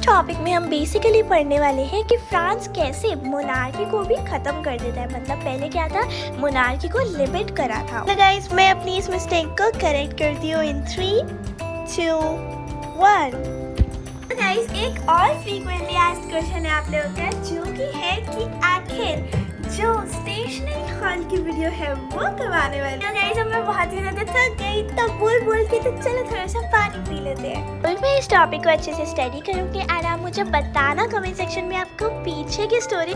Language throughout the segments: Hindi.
टॉपिक में हम बेसिकली पढ़ने वाले हैं कि फ्रांस कैसे मोनार्की को भी ख़त्म कर देता है। मतलब पहले क्या था, मोनार्की को लिमिट करा था। तो गाइस मैं अपनी इस मिस्टेक को करेक्ट करती हूँ इन 3, 2, 1। तो गाइस एक और फ्रीक्वेंटली आस्क्ड क्वेश्चन है आप लोगों का, जो कि है कि आखिर जो स्टेशनरी हॉल की वीडियो है वो कब आने वाली है। गाइस अब मैं बहुत ही ज़्यादा थक गई तब बोल के, तो चलो थोड़ा सा पानी पी लेते हैं। और मैं इस टॉपिक को अच्छे से स्टडी करूँगी और आप मुझे बताना कमेंट सेक्शन में आपको पीछे की story.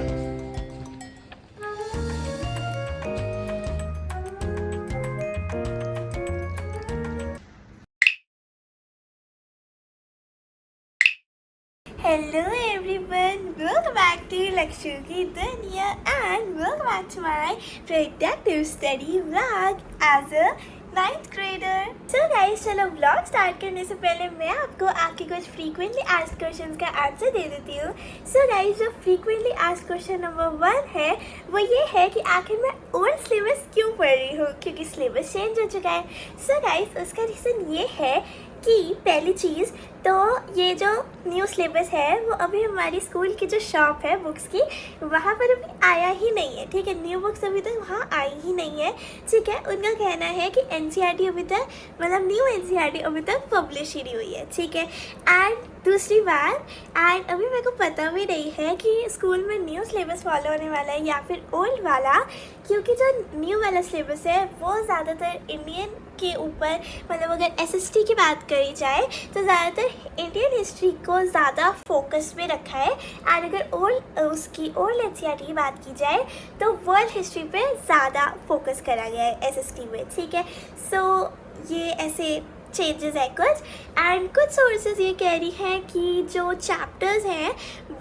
Hello everyone, welcome back to Lakshu Ki Dunya and welcome back to my productive study vlog as a 9th grader. So guys, चलो vlog start करने से पहले मैं आपको आपके कुछ frequently asked questions का आंसर दे देती हूँ. So guys, जो frequently asked question number 1 है वो ये है कि आखिर मैं old syllabus क्यों पढ़ रही हूँ, क्योंकि syllabus change हो चुका है. So guys, उसका रीज़न ये है कि पहली चीज़ तो ये जो न्यू सिलेबस है वो अभी हमारी स्कूल की जो शॉप है बुक्स की वहाँ पर अभी आया ही नहीं है. ठीक है, न्यू बुक्स अभी तक वहाँ आई ही नहीं है. ठीक है, उनका कहना है कि एनसीईआरटी अभी तक, मतलब न्यू एनसीईआरटी अभी तक पब्लिश ही नहीं हुई है. ठीक है, एंड दूसरी बात, एंड अभी मेरे को पता भी नहीं है कि स्कूल में न्यू सिलेबस फॉलो होने वाला है या फिर ओल्ड वाला, क्योंकि जो न्यू वाला सिलेबस है वो ज़्यादातर इंडियन के ऊपर, मतलब अगर एसएसटी की बात करी जाए तो ज़्यादातर इंडियन हिस्ट्री को ज़्यादा फोकस में रखा है. और अगर ओल्ड एनसीईआरटी की बात की जाए तो वर्ल्ड हिस्ट्री पे ज़्यादा फोकस करा गया है एसएसटी में. ठीक है, सो ये ऐसे चेंजेस है कुछ. एंड कुछ सोर्सेज ये कह रही हैं कि जो चैप्टर्स हैं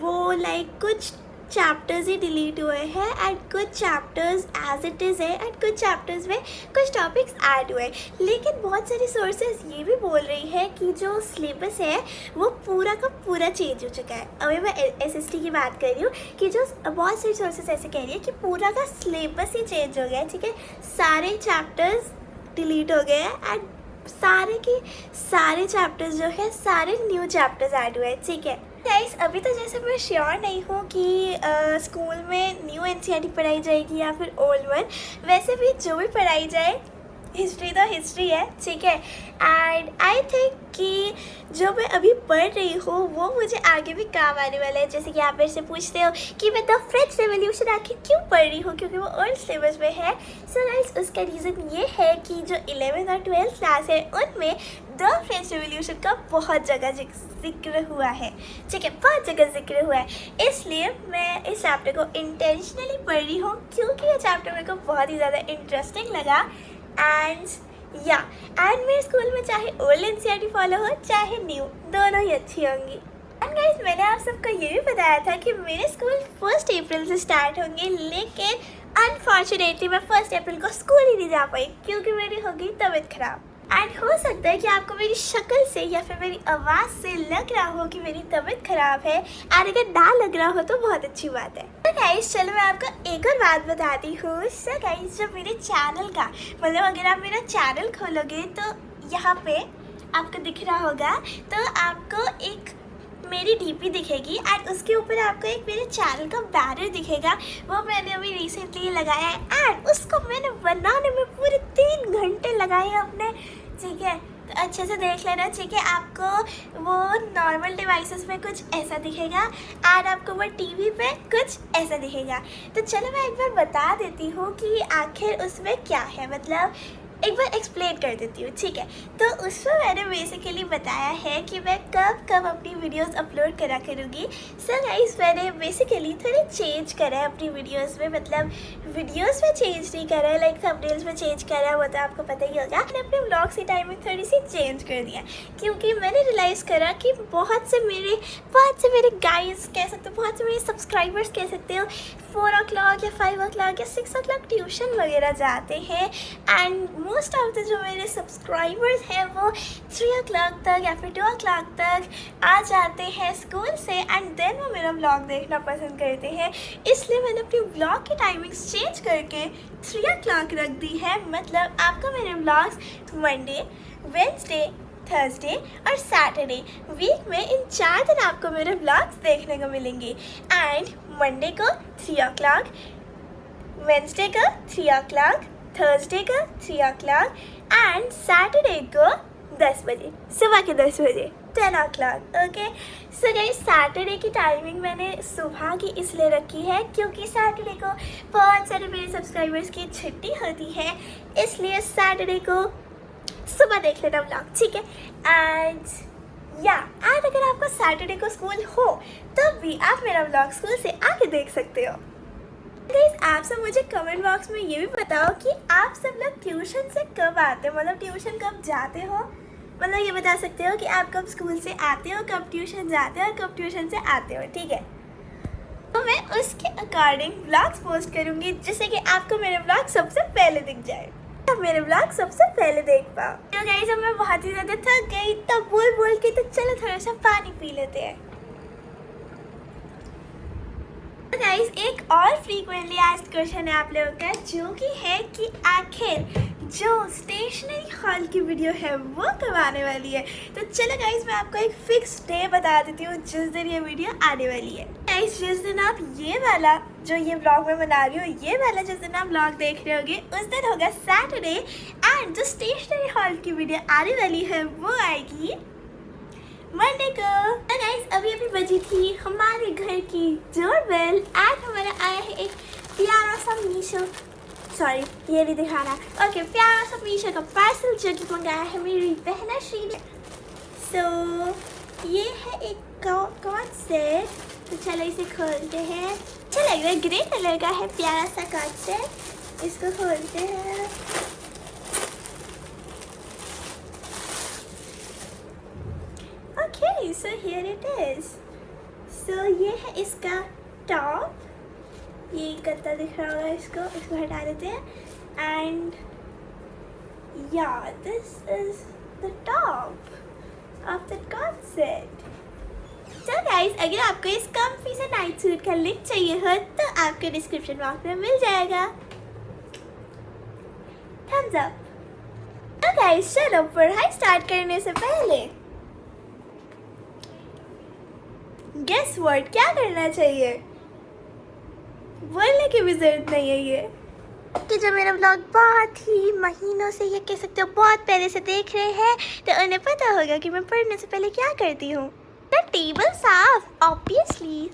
वो लाइक कुछ चैप्टर्स ही डिलीट हुए हैं एंड कुछ चैप्टर्स एज इट इज़ है एंड कुछ चैप्टर्स में कुछ टॉपिक्स ऐड हुए. लेकिन बहुत सारी सोर्सेज ये भी बोल रही है कि जो सिलेबस है वो पूरा का पूरा चेंज हो चुका है. अभी मैं एसएसटी की बात कर रही हूँ कि जो बहुत सारी सोर्सेज ऐसे कह रही है कि पूरा का सिलेबस ही चेंज हो गया है. ठीक है, सारे चैप्टर्स डिलीट हो गए हैं एंड सारे के सारे चैप्टर्स जो है सारे न्यू चैप्टर्स ऐड हुए हैं. ठीक है गाइस, अभी तो जैसे मैं श्योर नहीं हूँ कि स्कूल में न्यू एनसीईआरटी पढ़ाई जाएगी या फिर ओल्ड वन. वैसे भी जो भी पढ़ाई जाए हिस्ट्री तो हिस्ट्री है. ठीक है, एंड आई थिंक कि जो मैं अभी पढ़ रही हूँ वो मुझे आगे भी काम आने वाला है. जैसे कि आप मेरे से पूछते हो कि मैं द फ्रेंच रेवोल्यूशन आखिर क्यों पढ़ रही हूँ, क्योंकि वो ओल्ड सिलेबस में है. सो गाइस, उसका रीज़न ये है कि जो 11th और 12th क्लास है उनमें द फ्रेंच रेवोल्यूशन का बहुत जगह जिक्र हुआ है. ठीक है, बहुत जगह जिक्र हुआ है, इसलिए मैं इस चैप्टर को इंटेंशनली पढ़ रही हूँ क्योंकि ये चैप्टर मेरे को बहुत ही ज़्यादा इंटरेस्टिंग लगा. एंड मेरे स्कूल में चाहे ओल्ड एनसीईआरटी फॉलो हो चाहे न्यू, दोनों ही अच्छी होंगी. एंड गाइस, मैंने आप सबको ये भी बताया था कि मेरे स्कूल 1 अप्रैल से स्टार्ट होंगे, लेकिन अनफॉर्चुनेटली मैं 1 अप्रैल को स्कूल ही नहीं जा पाई क्योंकि मेरी हो गई तबीयत खराब. एंड हो सकता है कि आपको मेरी शक्ल से या फिर मेरी आवाज़ से लग रहा हो कि मेरी तबीयत ख़राब है, और अगर ना लग रहा हो तो बहुत अच्छी बात है. तो गाइस चलो मैं आपको एक और बात बताती हूँ. सो गाइस, जो मेरे चैनल का, मतलब अगर आप मेरा चैनल खोलोगे तो यहाँ पे आपको दिख रहा होगा, तो आपको एक मेरी डीपी दिखेगी एंड उसके ऊपर आपको एक मेरे चैनल का बैनर दिखेगा. वो मैंने अभी रिसेंटली लगाया है एंड उसको मैंने बनाने में पूरे 3 घंटे लगाए हैं अपने. ठीक है, तो अच्छे से देख लेना. ठीक है, आपको वो नॉर्मल डिवाइसेस में कुछ ऐसा दिखेगा और आपको वो टीवी पे कुछ ऐसा दिखेगा. तो चलो मैं एक बार बता देती हूँ कि आखिर उसमें क्या है, मतलब एक बार एक्सप्लेन कर देती हूँ. ठीक है, तो उसमें मैंने बेसिकली बताया है कि मैं कब कब अपनी वीडियोस अपलोड करा करूँगी. सो गाइस, मैंने बेसिकली थोड़े चेंज करा है अपनी वीडियोस में, मतलब वीडियोस में चेंज नहीं करा है, लाइक थंबनेल्स में चेंज करा है, वो तो आपको पता ही होगा. मैंने अपने व्लॉग्स की टाइमिंग थोड़ी सी चेंज कर दिया क्योंकि मैंने रियलाइज़ करा कि बहुत से मेरे गाइस कह सकते हो, बहुत से मेरे सब्सक्राइबर्स कह सकते हो 4 o'clock या 5 o'clock या 6 o'clock ट्यूशन वगैरह जाते हैं. एंड मोस्ट ऑफ द जो मेरे सब्सक्राइबर्स हैं वो 3 o'clock तक या फिर 2 o'clock तक आ जाते हैं स्कूल से एंड देन वो मेरा व्लॉग देखना पसंद करते हैं. इसलिए मैंने अपनी व्लॉग की टाइमिंग्स चेंज करके 3 o'clock रख दी है. मतलब आपको मेरे व्लॉग्स मंडे, वेडनेसडे, थर्सडे और सैटरडे। वीक में इन 4 दिन आपको मेरे व्लॉग्स देखने को मिलेंगे। एंड मंडे को 3 o'clock, वेंसडे को 3 o'clock, थर्सडे को 3 o'clock एंड सैटरडे को 10 बजे, सुबह के 10 बजे, 10 o'clock। Okay, so guys Saturday की टाइमिंग मैंने सुबह की इसलिए रखी है क्योंकि सैटरडे को बहुत सारे मेरे सब्सक्राइबर्स की छुट्टी होती है, इसलिए सैटरडे को सुबह देख लेना व्लॉग, ठीक है। एंड अगर आपका सैटरडे को स्कूल हो तब भी आप मेरा व्लॉग स्कूल से आके देख सकते हो। गाइस आप सब मुझे कमेंट बॉक्स में ये भी बताओ कि आप सब लोग ट्यूशन से कब आते हो, मतलब ट्यूशन कब जाते हो। मतलब ये बता सकते हो कि आप कब स्कूल से आते हो, कब ट्यूशन जाते हो और कब ट्यूशन से आते हो, ठीक है। तो मैं उसके अकॉर्डिंग व्लॉग्स पोस्ट करूँगी जिससे कि आपको मेरे व्लॉग सबसे पहले दिख जाए, अब मेरे व्लॉग सबसे पहले देख पाओ। तो गाइस अब मैं बहुत ही ज़्यादा थक गई, तब बोल के तो चलो थोड़ा सा पानी पी लेते हैं। तो गाइस एक और फ्रीक्वेंटली आस्क्ड क्वेश्चन है आप लोगों का, जो कि है कि आखिर जो स्टेशनरी हॉल की वीडियो है वो कब आने वाली है। तो चलो गाइस मैं आपको एक फिक्स डे बता देती हूँ जिस दिन ये वीडियो आने वाली है। गाइस जिस दिन आप ये वाला जो ये व्लॉग मैं बना रही हूँ, ये वाला जिस दिन आप व्लॉग देख रहे होगे उस दिन होगा सैटरडे। एंड जो स्टेशनरी हॉल की वीडियो आने वाली है वो आएगी मंडे को। तो गाइस अभी बजी थी हमारे घर की डोरबेल एंड हमारा आया है एक प्यारा सा मीशो, सॉरी ये नहीं दिखाना, ओके प्यारा सा मीशो का पार्सल जो कि मंगाया है मेरी बहना श्री ने। सो ये है एक कॉर्ड सेट, तो चलो इसे खोलते हैं। अच्छा लग रहा है, ग्रे कलर का है, प्यारा सा कॉर्ड सेट, इसको खोलते हैं। Okay so here it is. So ये है इसका टॉप, ये गद्दा दिख रहा होगा, इसको हटा देते हैं। एंड या this is the top of the cord set. तो गाइस अगर आपको इस कम्फी से नाइट सूट का लिंक चाहिए हो तो आपको डिस्क्रिप्शन बॉक्स में मिल जाएगा। Thums up. तो गाइस चलो पढ़ाई स्टार्ट करने से पहले गेस वर्ड क्या करना चाहिए, बोलने की भी जरूरत नहीं है। ये कि जो मेरा व्लॉग बहुत ही महीनों से, ये कह सकते हो बहुत पहले से देख रहे हैं तो उन्हें पता होगा कि मैं पढ़ने से पहले क्या करती हूँ। तो टेबल साफ, ऑब्वियसली।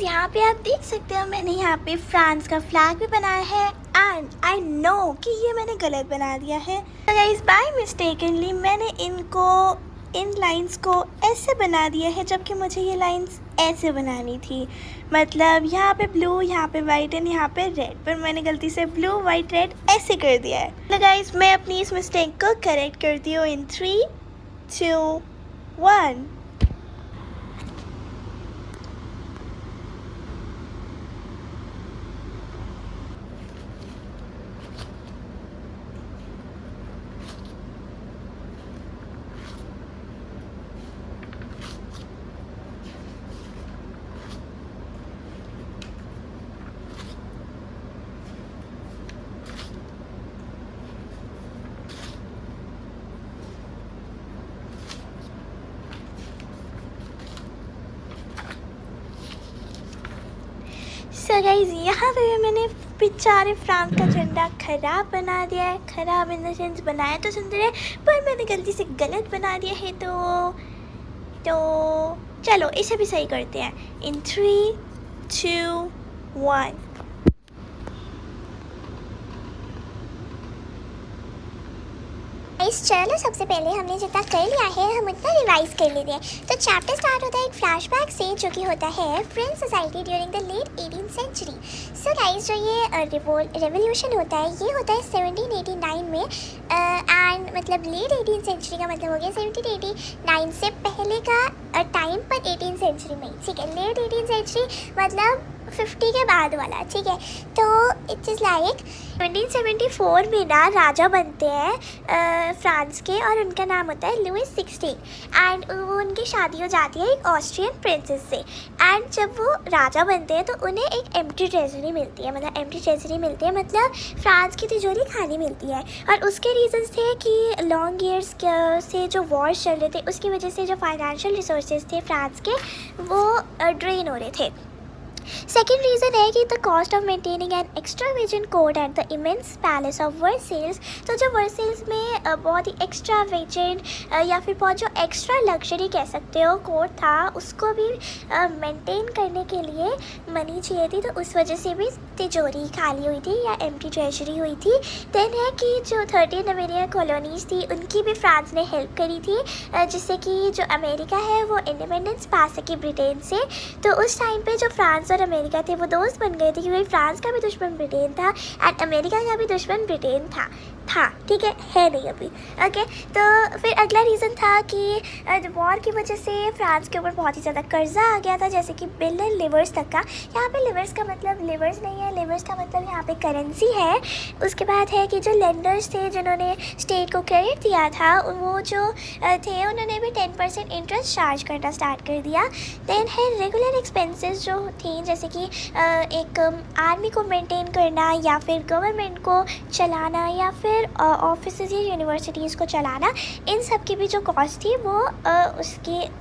यहाँ पे आप देख सकते हो मैंने यहाँ पे फ्रांस का फ्लैग भी बनाया है एंड आई नो कि ये मैंने गलत बना दिया है। तो गाइस बाय मिस्टेकनली मैंने इन लाइंस को ऐसे बना दिया है जबकि मुझे ये लाइंस ऐसे बनानी थी। मतलब यहाँ पे ब्लू, यहाँ पे वाइट एंड यहाँ पे रेड, पर मैंने गलती से ब्लू वाइट रेड ऐसे कर दिया है। तो गाइस मैं अपनी इस मिस्टेक को करेक्ट करती हूँ इन 3, 2, 1। सो गाइस यहाँ पे मैंने बेचारे फ्रांस का झंडा खराब बना दिया है। खराब इन द सेंस बनाया तो सुंदर है पर मैंने गलती से गलत बना दिया है। तो चलो इसे भी सही करते हैं इन 3, 2, 1। चलो सबसे पहले हमने जितना कर लिया है हम उतना रिवाइज कर लेते हैं। तो चैप्टर स्टार्ट होता है एक फ्लैशबैक से जो कि होता है French society during the late 18th century. So guys जो ये रेवोल्यूशन होता है ये होता है 1789 में एंड मतलब लेट 18th सेंचुरी का मतलब हो गया 1789 से पहले का टाइम पर 18th सेंचुरी में। ठीक है, लेट 18th सेंचुरी मतलब 50 के बाद वाला, ठीक है। तो इट इज़ लाइक 1774 में ना राजा बनते हैं फ्रांस के, और उनका नाम होता है लुइस 16 एंड वो उनकी शादी हो जाती है एक ऑस्ट्रियन प्रिंसेस से। एंड जब वो राजा बनते हैं तो उन्हें एक एम्प्टी ट्रेजरी मिलती है, मतलब फ्रांस की तिजोरी खाली मिलती है। और उसके रीजंस थे कि लॉन्ग ईयर्स से जो वॉर्स चल रहे थे उसकी वजह से जो फाइनेंशियल रिसोर्सेज थे फ्रांस के वो ड्रेन हो रहे थे। सेकेंड रीज़न है कि the cost of maintaining an extravagant court at the immense palace of Versailles. तो जो वर्सेल्स में बहुत ही एक्स्ट्रावेजेंट या फिर बहुत जो एक्स्ट्रा लग्जरी कह सकते हो कोर्ट था, उसको भी मेंटेन करने के लिए मनी चाहिए थी, तो उस वजह से भी तिजोरी खाली हुई थी या एम्प्टी ट्रेजरी हुई थी। देन है कि जो 13 अमेरिकन कॉलोनीज थी उनकी भी फ्रांस ने हेल्प करी थी, जिससे कि जो अमेरिका है वो इंडिपेंडेंस पा सके ब्रिटेन से। तो उस टाइम पे जो फ्रांस और अमेरिका थे वो दोस्त बन गए थे, क्योंकि फ्रांस का भी दुश्मन ब्रिटेन था एंड अमेरिका का भी दुश्मन ब्रिटेन था, ठीक है नहीं अभी। ओके, तो फिर अगला रीज़न था कि वॉर की वजह से फ्रांस के ऊपर बहुत ही ज़्यादा कर्जा आ गया था, जैसे कि बिलियन लिवर्स तक का। यहाँ पे लिवर्स का मतलब लिवर्स नहीं है, लिवर्स का मतलब यहाँ पे करेंसी है। उसके बाद है कि जो लेंडर्स थे जिन्होंने स्टेट को क्रेडिट दिया था, वो जो थे उन्होंने भी 10% इंटरेस्ट चार्ज करना स्टार्ट कर दिया। देन है रेगुलर एक्सपेंसेस जो थी, जैसे कि एक आर्मी को मेंटेन करना या फिर गवर्नमेंट को चलाना या फिर ऑफिसेज या यूनिवर्सिटीज़ को चलाना, इन सब की भी जो कॉस्ट थी वो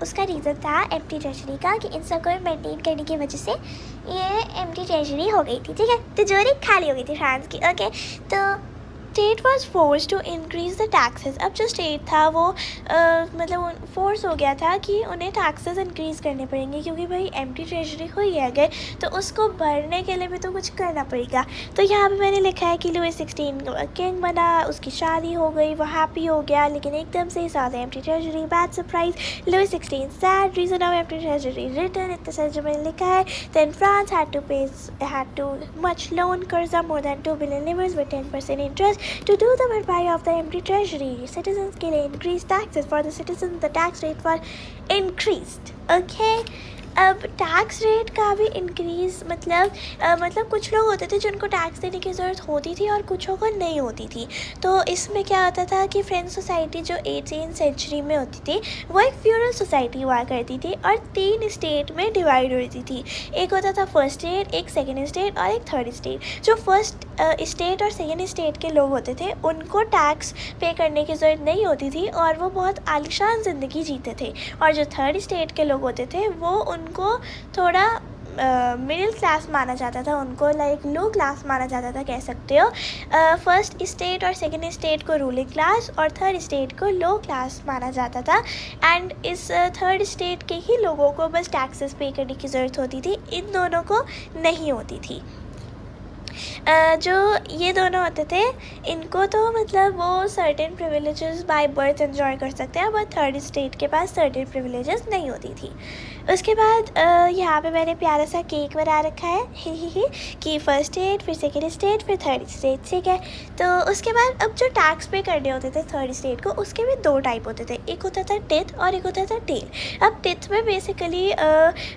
उसका रीज़न था एम्प्टी ट्रेजरी का, कि इन सब को मेंटेन करने की वजह से ये एम्प्टी ट्रेजरी हो गई थी, ठीक है। तिजोरी खाली हो गई थी फ्रांस की। ओके, तो state was force to increase the taxes. अब जो स्टेट था वो मतलब फोर्स हो गया था कि उन्हें टैक्सेस इंक्रीज़ करने पड़ेंगे, क्योंकि भाई एम्प्टी ट्रेजरी हुई है अगर, तो उसको भरने के लिए भी तो कुछ करना पड़ेगा। तो यहाँ पे मैंने लिखा है कि लुइस 16 किंग बना, उसकी शादी हो गई, वो हैप्पी हो गया, लेकिन एकदम से साथ empty treasury, bad surprise. Louis 16 said reason of empty treasury return, इतना सारा जो मैंने लिखा है। Then France had too much loan कर्जा more than 2 billion livres with 10% interest to do the buyback of the empty treasury. Citizens के लिए increased taxes for the citizens, the tax rate was increased. Okay. अब टैक्स रेट का भी इंक्रीज़ मतलब कुछ लोग होते थे जिनको टैक्स देने की ज़रूरत होती थी और कुछों को नहीं होती थी। तो इसमें क्या होता था कि फ्रेंच सोसाइटी जो 18th सेंचुरी में होती थी वो एक फ्यूडल सोसाइटी हुआ करती थी और 3 स्टेट में डिवाइड होती थी। एक होता था फर्स्ट स्टेट, एक सेकेंड स्टेट और एक थर्ड स्टेट। जो फर्स्ट स्टेट और सेकेंड स्टेट के लोग होते थे उनको टैक्स पे करने की ज़रूरत नहीं होती थी और वो बहुत आलीशान ज़िंदगी जीते थे। और जो थर्ड स्टेट के लोग होते थे वो उनको थोड़ा मिडिल क्लास माना जाता था, उनको लाइक लो क्लास माना जाता था कह सकते हो। फर्स्ट स्टेट और सेकेंड स्टेट को रूलिंग क्लास और थर्ड स्टेट को लो क्लास माना जाता था। एंड इस थर्ड स्टेट के ही लोगों को बस टैक्सेस पे करने की ज़रूरत होती थी, इन दोनों को नहीं होती थी। जो ये दोनों होते थे इनको तो मतलब वो certain privileges by birth enjoy कर सकते हैं, बट थर्ड स्टेट के पास सर्टेन प्रिविलेजेस नहीं होती थी। उसके बाद यहाँ पे मैंने प्यारा सा केक बना रखा है कि फर्स्ट स्टेट, फिर सेकेंड स्टेट, फिर थर्ड स्टेट, ठीक है। तो उसके बाद अब जो टैक्स पे करने होते थे थर्ड स्टेट को, उसके भी 2 टाइप होते थे, एक होता था टिथ और एक होता था टेल। अब टिथ में बेसिकली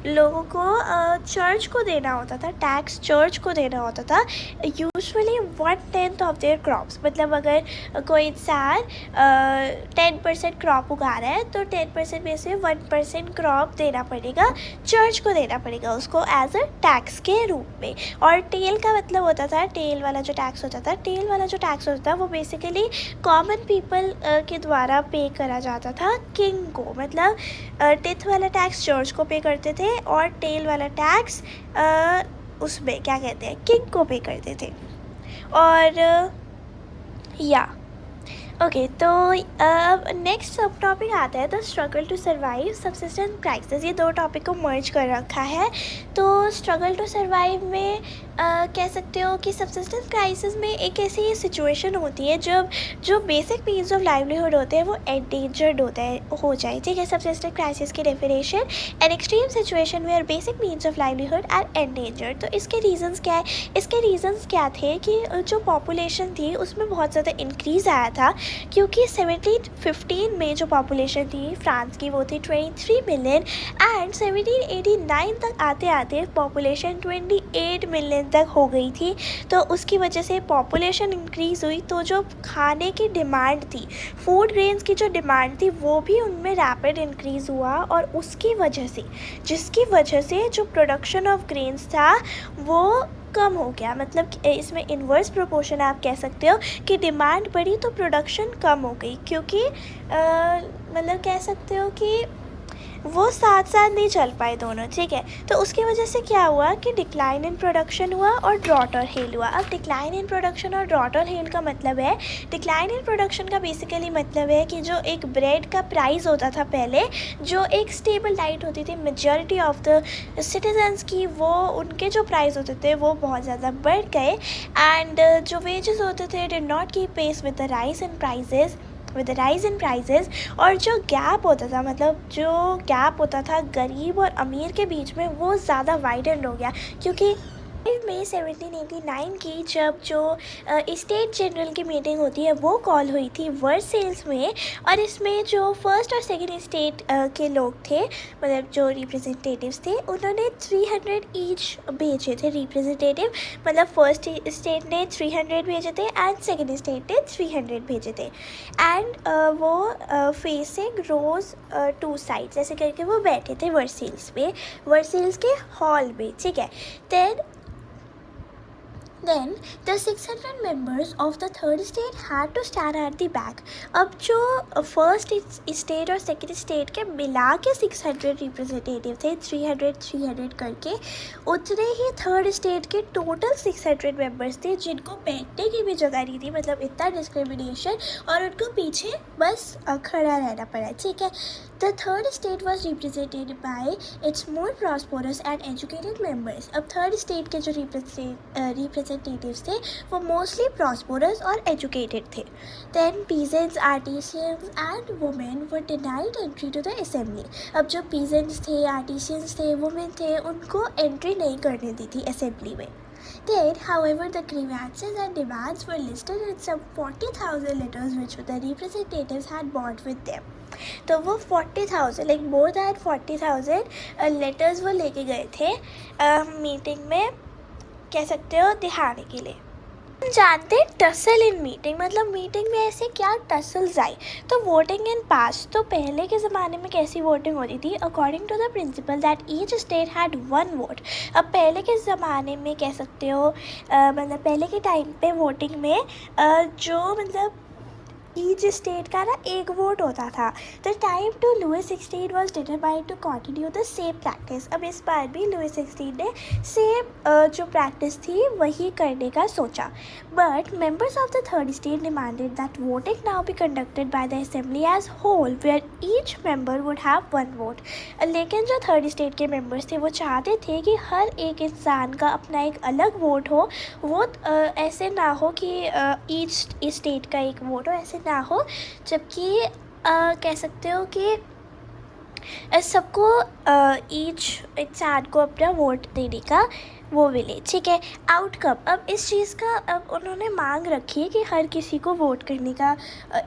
लोगों को चर्च को देना होता था, टैक्स चर्च को देना होता था, यूजुअली 1/10 ऑफ देयर क्रॉप्स। मतलब अगर कोई इंसान 10% क्रॉप उगा रहा है तो 10% में से 1% क्रॉप देना पड़ेगा, चर्च को देना पड़ेगा उसको एज अ टैक्स के रूप में। और टेल का मतलब होता था, टेल वाला जो टैक्स होता था वो बेसिकली कॉमन पीपल के द्वारा पे करा जाता था किंग को। मतलब टिथ वाला टैक्स चर्च को पे करते थे और टेल वाला टैक्स उसमें क्या कहते हैं किंग को पे करते थे। और ओके, तो अब नेक्स्ट सब टॉपिक आता है the struggle to survive, subsistence crisis. ये 2 टॉपिक को मर्ज कर रखा है। तो स्ट्रगल टू सर्वाइव में कह सकते हो कि सबसिस्टेंस क्राइसिस में एक ऐसी सिचुएशन होती है जब जो बेसिक मीन्स ऑफ लाइवलीहुड होते हैं वो एंडेंजर्ड हो जाए, ठीक है। सबसिस्टेंस क्राइसिस की definition an extreme situation where basic means of livelihood are endangered. तो इसके रीजंस क्या है? इसके रीजंस क्या थे कि जो पॉपुलेशन थी उसमें बहुत ज़्यादा इंक्रीज़ आया था क्योंकि 1715 में जो पॉपुलेशन थी फ्रांस की वो थी 23 मिलियन एंड 1789 तक आते आते पॉपुलेशन 28 मिलियन तक हो गई थी। तो उसकी वजह से पॉपुलेशन इंक्रीज़ हुई तो जो खाने की डिमांड थी, फूड ग्रेन्स की जो डिमांड थी वो भी उनमें रैपिड इंक्रीज़ हुआ और उसकी वजह से जिसकी वजह से जो प्रोडक्शन ऑफ ग्रेन्स था वो कम हो गया। मतलब इसमें इन्वर्स प्रोपोर्शन आप कह सकते हो कि डिमांड बढ़ी तो प्रोडक्शन कम हो गई, क्योंकि मतलब कह सकते हो कि वो साथ साथ नहीं चल पाए दोनों, ठीक है। तो उसकी वजह से क्या हुआ कि डिक्लाइन इन प्रोडक्शन हुआ और ड्रॉट और हेल हुआ। अब डिक्लाइन इन प्रोडक्शन और ड्रॉट और हेल का मतलब है, डिक्लाइन इन प्रोडक्शन का बेसिकली मतलब है कि जो एक ब्रेड का प्राइस होता था पहले, जो एक स्टेबल डाइट होती थी मेजॉरिटी ऑफ द सिटीजन्स की, वो उनके जो प्राइस होते थे वो बहुत ज़्यादा बढ़ गए एंड जो वेजेस होते थे did not keep pace with the rise in prices और जो गैप होता था, मतलब जो गैप होता था गरीब और अमीर के बीच में, वो ज़्यादा वाइडन हो गया। क्योंकि मई 1789 की जब जो स्टेट जनरल की मीटिंग होती है वो कॉल हुई थी वर्सेल्स में, और इसमें जो फर्स्ट और सेकंड स्टेट के लोग थे, मतलब जो रिप्रेजेंटेटिव्स थे, उन्होंने 300 ईच भेजे थे रिप्रेजेंटेटिव। मतलब फर्स्ट स्टेट ने 300 भेजे थे एंड सेकंड स्टेट ने 300 भेजे थे एंड वो फेसिंग रोज टू साइड्स ऐसे करके वो बैठे थे वर्सेल्स के हॉल में, ठीक है। Then the 600 members of the third state had to stand at the back. अब जो फर्स्ट स्टेट और सेकंड स्टेट के मिला के 600 रिप्रेजेंटेटिव थे, 300 करके, उतने ही थर्ड स्टेट के टोटल 600 मेंबर्स थे जिनको बैठने की भी जगह नहीं थी। मतलब इतना डिस्क्रिमिनेशन, और उनको पीछे बस खड़ा रहना पड़ा, ठीक है। The third state was represented by its more prosperous and educated members. अब थर्ड स्टेट के जो रिप्रेजेंटेटिव्स थे वो मोस्टली प्रॉस्परस और एजुकेटेड थे। Then peasants, artisans and women were denied entry to the assembly. अब जो peasants थे, artisans थे, women थे, उनको एंट्री नहीं करने दी थी असेंबली में। Then, however, the grievances and demands were listed in some 40,000 letters which the representatives had brought with them. तो वो 40,000 लाइक मोर दैन 40,000 लेटर्स वो लेके गए थे मीटिंग में, कह सकते हो, दिखाने के लिए। जानते टसल इन मीटिंग, मतलब मीटिंग में ऐसे क्या टसल्स आई। तो वोटिंग इन पास, तो पहले के ज़माने में कैसी वोटिंग होती थी, according to the principle that each state had one vote. अब पहले के ज़माने में कह सकते हो मतलब पहले के टाइम पे वोटिंग में जो मतलब ईच स्टेट का ना एक वोट होता था। The time to Louis 16 was determined to continue the same practice. अब इस बार भी लुइस 16 ने सेम जो प्रैक्टिस थी वही करने का सोचा। But members of the third state demanded that voting now be conducted by the assembly as whole where each member would have one vote. लेकिन जो थर्ड स्टेट के मेंबर्स थे वो चाहते थे कि हर एक इंसान का अपना एक अलग वोट हो, वो ऐसे ना हो कि ईच स्टेट का एक वोट हो, ऐसे ना हो, जबकि कह सकते हो कि सबको ईच इंसान को अपना वोट देने का वो मिले, ठीक है। आउटकम, अब इस चीज़ का अब उन्होंने मांग रखी है कि हर किसी को वोट करने का,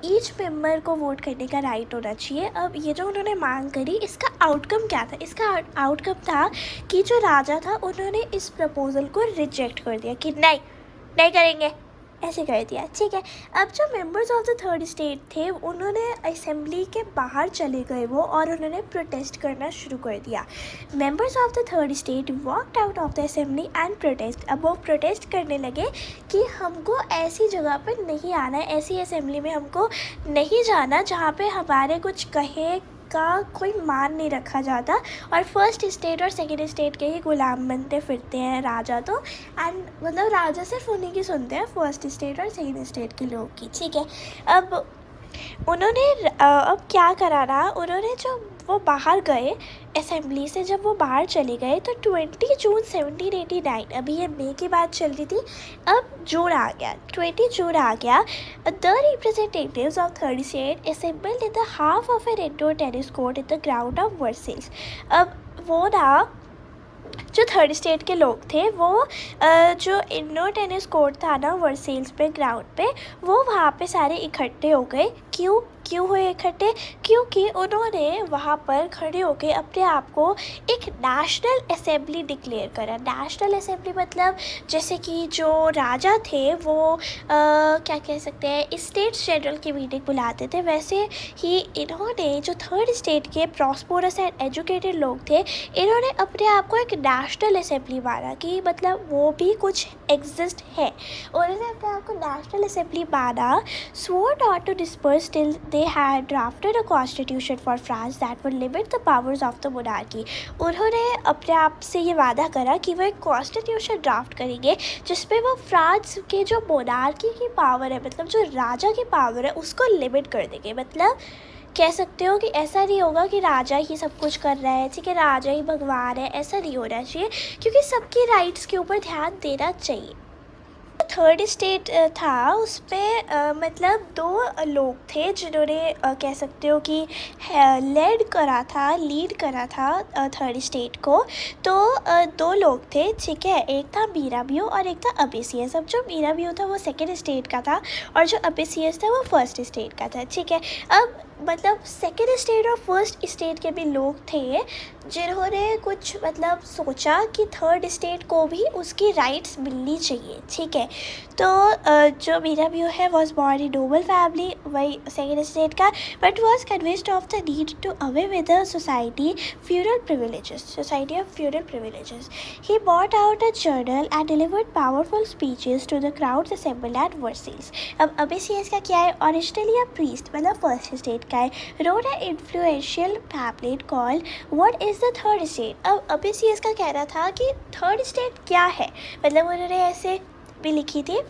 ईच मेंबर को वोट करने का राइट होना चाहिए। अब ये जो उन्होंने मांग करी, इसका आउटकम क्या था? इसका आउटकम था कि जो राजा था उन्होंने इस प्रपोज़ल को रिजेक्ट कर दिया कि नहीं करेंगे, ऐसे कर दिया, ठीक है। अब जो members of the third state थे उन्होंने असेंबली के बाहर चले गए वो, और उन्होंने प्रोटेस्ट करना शुरू कर दिया। Members of the third state walked out of the assembly and protest. अब वो प्रोटेस्ट करने लगे कि हमको ऐसी जगह पर नहीं आना है, ऐसी असेंबली में हमको नहीं जाना जहाँ पे हमारे कुछ कहे का कोई मान नहीं रखा जाता, और फर्स्ट स्टेट और सेकंड स्टेट के ही गुलाम बनते फिरते हैं राजा। तो एंड मतलब राजा सिर्फ उन्हीं की सुनते हैं, फर्स्ट स्टेट और सेकंड स्टेट के लोग की, ठीक है। अब उन्होंने अब क्या करा ना, उन्होंने जो वो बाहर गए असेंबली से, जब वो बाहर चले गए तो 20 जून 1789, अभी ये मई की बात चल रही थी, अब जून आ गया, 20 जून आ गया। The representatives of third state assembled in the half of an indoor tennis court in the ground of Versailles. अब वो ना जो थर्ड स्टेट के लोग थे वो जो इंडोर टेनिस कोर्ट था ना वर्सेल्स पे ग्राउंड पे, वो वहाँ पे सारे इकट्ठे हो गए। क्यों हुए इकट्ठे? क्योंकि उन्होंने वहाँ पर खड़े होकर अपने आप को एक नेशनल असेंबली डिक्लेयर करा। नेशनल असेंबली मतलब जैसे कि जो राजा थे वो क्या कह सकते हैं, स्टेट्स जनरल की मीटिंग बुलाते थे, वैसे ही इन्होंने जो थर्ड स्टेट के प्रॉस्परस एंड एजुकेटेड लोग थे, इन्होंने अपने आप को एक नेशनल असेंबली माना कि मतलब वो भी कुछ एग्जिस्ट है। उन्होंने अपने आप को नेशनल असेंबली माना। swore not to disperse till they had drafted a constitution for France that would limit the powers of the monarchy। उन्होंने अपने आप से ये वादा करा कि वो एक कॉन्स्टिट्यूशन ड्राफ्ट करेंगे जिसपे वो फ्रांस के जो मोनार्की की पावर है, मतलब जो राजा की पावर है, उसको लिमिट कर देंगे। मतलब कह सकते हो कि ऐसा नहीं होगा कि राजा ही सब कुछ कर रहा है, ठीक है, राजा ही भगवान है, ऐसा नहीं होना चाहिए, क्योंकि सबकी राइट्स के ऊपर ध्यान देना चाहिए। थर्ड स्टेट था उस पर मतलब दो लोग थे जिन्होंने कह सकते हो कि लीड करा था थर्ड स्टेट को। तो दो लोग थे, ठीक है, एक था मीराबियो और एक था अबेसियस। अब जो मीराबियो था वो सेकंड स्टेट का था और जो अबेसियस था वो फर्स्ट स्टेट का था, ठीक है। अब मतलब सेकेंड स्टेट और फर्स्ट स्टेट के भी लोग थे जिन्होंने कुछ मतलब सोचा कि थर्ड स्टेट को भी उसकी राइट्स मिलनी चाहिए, ठीक है। तो जो मीराबियो है was born in noble family, वही सेकेंड स्टेट का, but was convinced of the need to away with the society of feudal privileges. He bought out a journal and delivered powerful speeches to the crowds assembled at Versailles. अब अबेसियस का क्या है, ओरिजिनली अ प्रीस्ट मतलब फर्स्ट स्टेट का है, wrote an influential pamphlet called What is the Third State। अब अबेसियस का कहना था कि थर्ड स्टेट क्या है, मतलब उन्होंने ऐसे भी लिखी थी,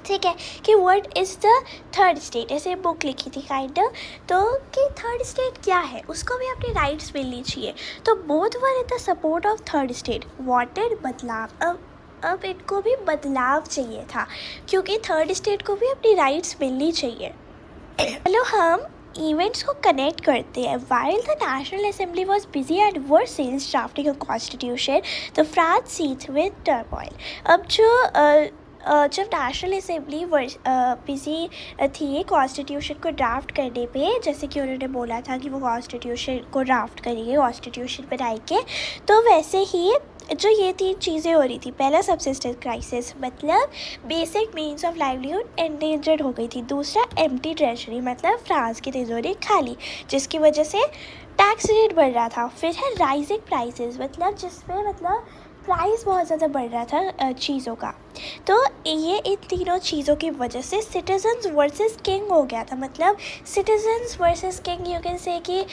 ठीक है, कि what is the third state, ऐसे बुक लिखी थी काइंड ऑफ। तो कि थर्ड स्टेट क्या है, उसको भी अपनी राइट्स मिलनी चाहिए। तो both were in the support of third state, wanted बदलाव। अब इनको भी बदलाव चाहिए था क्योंकि थर्ड स्टेट को भी अपनी राइट्स मिलनी चाहिए। चलो हम इवेंट्स को कनेक्ट करते हैं। While the national assembly was busy at Versailles drafting a constitution the France sheath with turmoil. अब जब नेशनल असेंबली बिजी थी कॉन्स्टिट्यूशन को ड्राफ्ट करने पे, जैसे कि उन्होंने बोला था कि वो कॉन्स्टिट्यूशन को ड्राफ्ट करेंगे, कॉन्स्टिट्यूशन बनाएंगे, तो वैसे ही जो ये तीन चीज़ें हो रही थी, पहला सबसिस्टेंस क्राइसिस मतलब basic means of livelihood endangered हो गई थी। दूसरा एम्प्टी ट्रेजरी मतलब फ्रांस की तिजोरी खाली, जिसकी वजह से टैक्स रेट बढ़ रहा था। फिर है राइजिंग प्राइसेस मतलब जिसमें मतलब प्राइस बहुत ज़्यादा बढ़ रहा था चीज़ों का। तो ये इन तीनों चीज़ों की वजह से सिटीजन्स वर्सेस किंग हो गया था। मतलब citizens versus king, you can say कि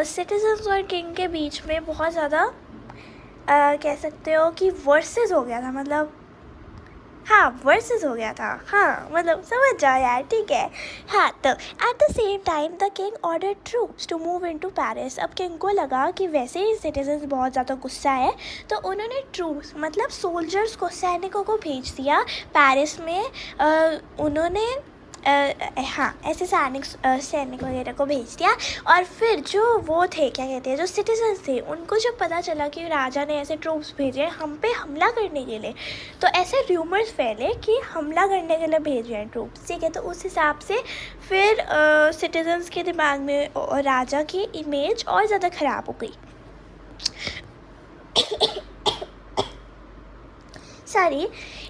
सिटीजन्स और किंग के बीच में बहुत ज़्यादा कह सकते हो कि वर्सेस हो गया था, मतलब हाँ वर्सेस हो गया था, हाँ मतलब समझ जाओ यार, ठीक है। हाँ, तो at the same time the king order troops to move into Paris. अब किंग को लगा कि वैसे ही सिटीजन्स बहुत ज़्यादा गुस्सा है, तो उन्होंने ट्रूप्स मतलब सोल्जर्स को, सैनिकों को भेज दिया पेरिस में। उन्होंने हाँ ऐसे सैनिक वगैरह को भेज दिया। और फिर जो वो थे क्या कहते हैं, जो सिटीजन्स थे, उनको जब पता चला कि राजा ने ऐसे ट्रूप्स भेजे हम पे हमला करने के लिए, तो ऐसे र्यूमर्स फैले कि हमला करने के लिए भेज रहे हैं ट्रूप्स, ठीक है। तो उस हिसाब से फिर सिटीजन्स के दिमाग में राजा की इमेज और ज़्यादा ख़राब हो गई। Sorry,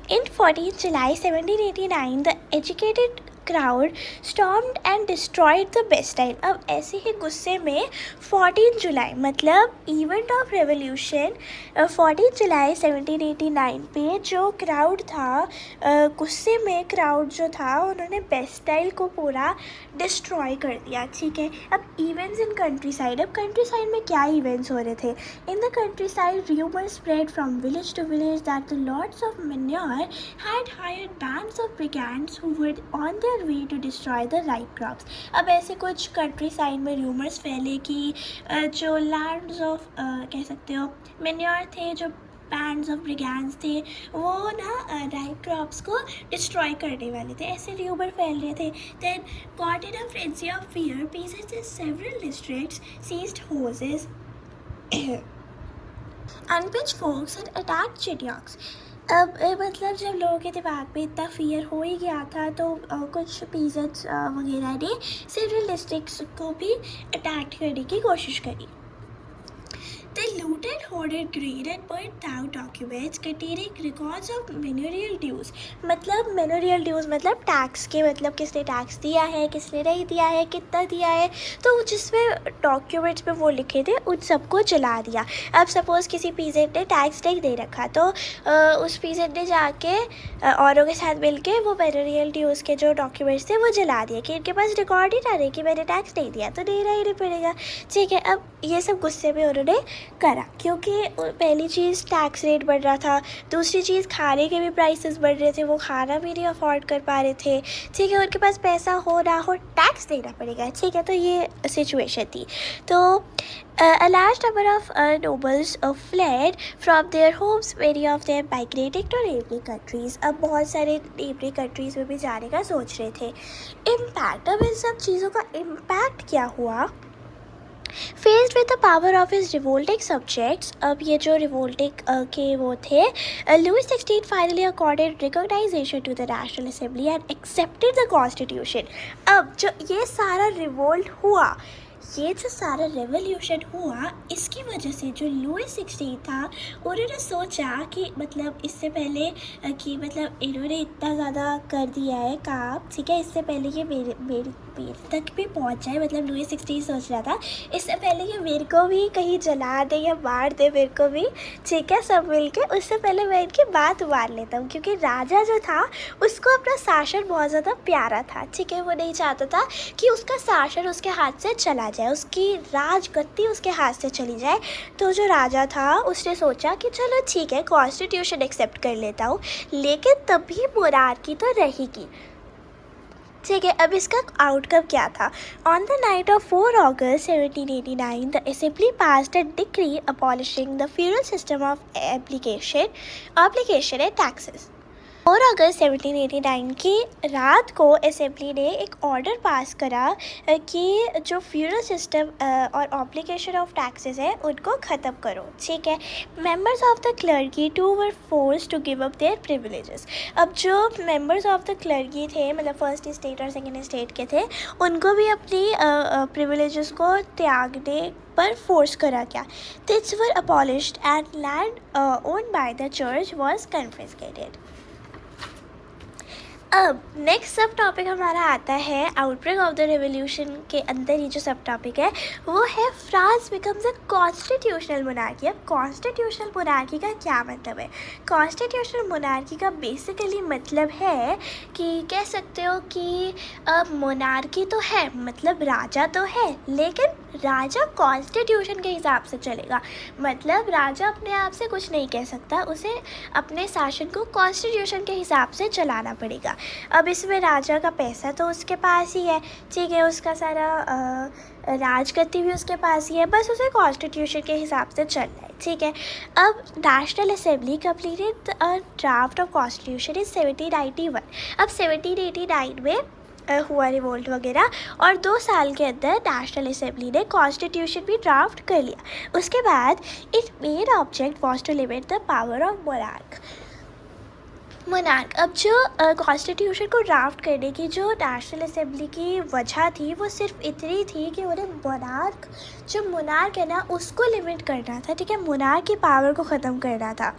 in 14 July 1789, the educated crowd stormed and destroyed the Bastille। अब ऐसे ही गुस्से में 14 जुलाई मतलब इवेंट ऑफ रेवोल्यूशन 14 जुलाई 1789 पे जो क्राउड था, गुस्से में क्राउड जो था, उन्होंने बेस्टाइल को पूरा डिस्ट्रॉय कर दिया, ठीक है। अब इवेंट्स इन कंट्री साइड, अब कंट्री साइड में क्या इवेंट्स हो रहे थे? In the countryside rumour spread from village to village that the lords of manor had hired bands of brigands who were on their way to destroy the ripe crops. अब ऐसे कुछ कंट्री साइड में रूमर्स फैले कि जो लैंड्स ऑफ कह सकते हो मैन्योर थे, जो बैंड्स ऑफ ब्रिगेंड्स थे, वो ना राइप क्रॉप्स को डिस्ट्रॉय करने वाले थे, ऐसे रूमर फैल रहे थे। Then caught in a frenzy of fear, पीसेस in several districts seized horses and pitchforks and attacked chityaks. अब मतलब जब लोगों के दिमाग में इतना फियर हो ही गया था तो कुछ पीजेंट्स वगैरह ने सेवरल डिस्ट्रिक्ट्स को भी अटैक करने की कोशिश करी. They looted, hoarded grain and burnt down documents containing records of manorial dues. मतलब manorial dues मतलब टैक्स के, मतलब किसने टैक्स दिया है, किसने नहीं दिया है, कितना दिया है, तो जिसमें डॉक्यूमेंट्स में वो लिखे थे उन सबको जला दिया. अब सपोज़ किसी पीजेंट ने टैक्स नहीं दे रखा तो उस पीजेंट ने जाके औरों के साथ मिलके वो manorial dues के जो डॉक्यूमेंट्स थे वो जला दिए कि इनके पास रिकॉर्ड ही ना रहे कि मैंने टैक्स नहीं दिया तो देना ही नहीं पड़ेगा. ठीक है, अब ये सब गुस्से में उन्होंने करा क्योंकि पहली चीज़ टैक्स रेट बढ़ रहा था, दूसरी चीज़ खाने के भी प्राइसेस बढ़ रहे थे, वो खाना भी नहीं अफोर्ड कर पा रहे थे. ठीक है, उनके पास पैसा हो ना हो टैक्स देना पड़ेगा. ठीक है, तो ये सिचुएशन थी. तो a large number of nobles fled from their homes, many of them migrating to neighboring countries. अब बहुत सारे neighboring countries में भी जाने का सोच रहे थे. इम्पैक्ट, अब इन सब चीज़ों का इम्पैक्ट क्या हुआ? Faced with the power of his revolting subjects, अब ये जो revolting के वो थे, Louis XVI finally accorded recognition to the National Assembly and accepted the Constitution. अब जो ये सारा revolt हुआ, ये जो सारा रेवोल्यूशन हुआ, इसकी वजह से जो लुइस 16 था उन्होंने सोचा कि मतलब इससे पहले कि मतलब इन्होंने इतना ज़्यादा कर दिया है काम, ठीक है, इससे पहले ये मेरे तक भी पहुंच जाए. मतलब लुइस 16 सोच रहा था इससे पहले ये मेरे को भी कहीं जला दे या मार दे मेरे को भी, ठीक है, सब मिल के, उससे पहले मैं इनकी बात मार लेता हूँ. क्योंकि राजा जो था उसको अपना शासन बहुत ज़्यादा प्यारा था. ठीक है, वो नहीं चाहता था कि उसका शासन उसके हाथ से चला जाए, उसकी राजगद्दी उसके हाथ से चली जाए. तो जो राजा था उसने सोचा कि चलो ठीक है, कॉन्स्टिट्यूशन एक्सेप्ट कर लेता हूँ, लेकिन तभी मोनार्की तो रहेगी. ठीक है, अब इसका आउटकम क्या था? On the night of 4 August 1789 the assembly passed a decree abolishing the feudal system of application and taxes. 4 अगस्त 1789 की रात को असेंबली ने एक ऑर्डर पास करा कि जो फ्यूडल सिस्टम और ऑब्लिगेशन ऑफ टैक्सेस है उनको ख़त्म करो. ठीक है, members of the clergy to were forced to give up their privileges. अब जो मेंबर्स ऑफ द क्लर्की थे, मतलब फर्स्ट स्टेट और सेकेंड स्टेट के थे, उनको भी अपनी प्रिविलेजेस को त्यागने पर फोर्स करा गया. This were abolished and land owned by the church was confiscated. अब नेक्स्ट सब टॉपिक हमारा आता है आउटब्रेक ऑफ द रेवोल्यूशन के अंदर ही जो सब टॉपिक है वो है France becomes a constitutional monarchy. अब कॉन्स्टिट्यूशनल मोनार्की का क्या मतलब है? कॉन्स्टिट्यूशनल मोनार्की का बेसिकली मतलब है कि कह सकते हो कि अब मोनार्की तो है, मतलब राजा तो है, लेकिन राजा कॉन्स्टिट्यूशन के हिसाब से चलेगा. मतलब राजा अपने आप से कुछ नहीं कह सकता, उसे अपने शासन को कॉन्स्टिट्यूशन के हिसाब से चलाना पड़ेगा. अब इसमें राजा का पैसा तो उसके पास ही है, ठीक है, उसका सारा राजगद्दी भी उसके पास ही है, बस उसे कॉन्स्टिट्यूशन के हिसाब से चलना है. ठीक है, अब national assembly completed a draft of constitution in 1791. अब 1789 में हुआ रिवोल्ट वगैरह और 2 साल के अंदर नेशनल असेंबली ने कॉन्स्टिट्यूशन भी ड्राफ्ट कर लिया. उसके बाद its main object was to limit the power of monarch. अब जो कॉन्स्टिट्यूशन को ड्राफ्ट करने की जो नेशनल असेंबली की वजह थी वो सिर्फ इतनी थी कि उन्हें मोनार्क है ना उसको लिमिट करना था. ठीक है, मोनार्क की पावर को ख़त्म करना था.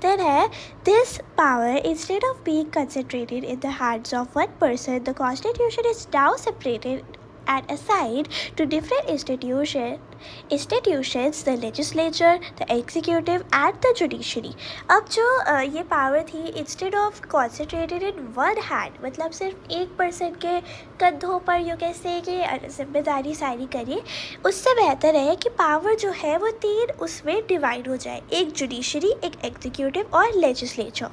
देन है this power instead of being concentrated in the hands of one person, the constitution is now separated and assigned to different institutions, the legislature, the executive and the judiciary. अब जो ये पावर थी instead of concentrated in one hand, मतलब सिर्फ एक पर्सन के कंधों पर यूँ कैसे कि जिम्मेदारी सारी करिए, उससे बेहतर है कि पावर जो है वो 3 उसमें डिवाइड हो जाए, एक जुडिशरी, एक एग्जीक्यूटिव और legislature.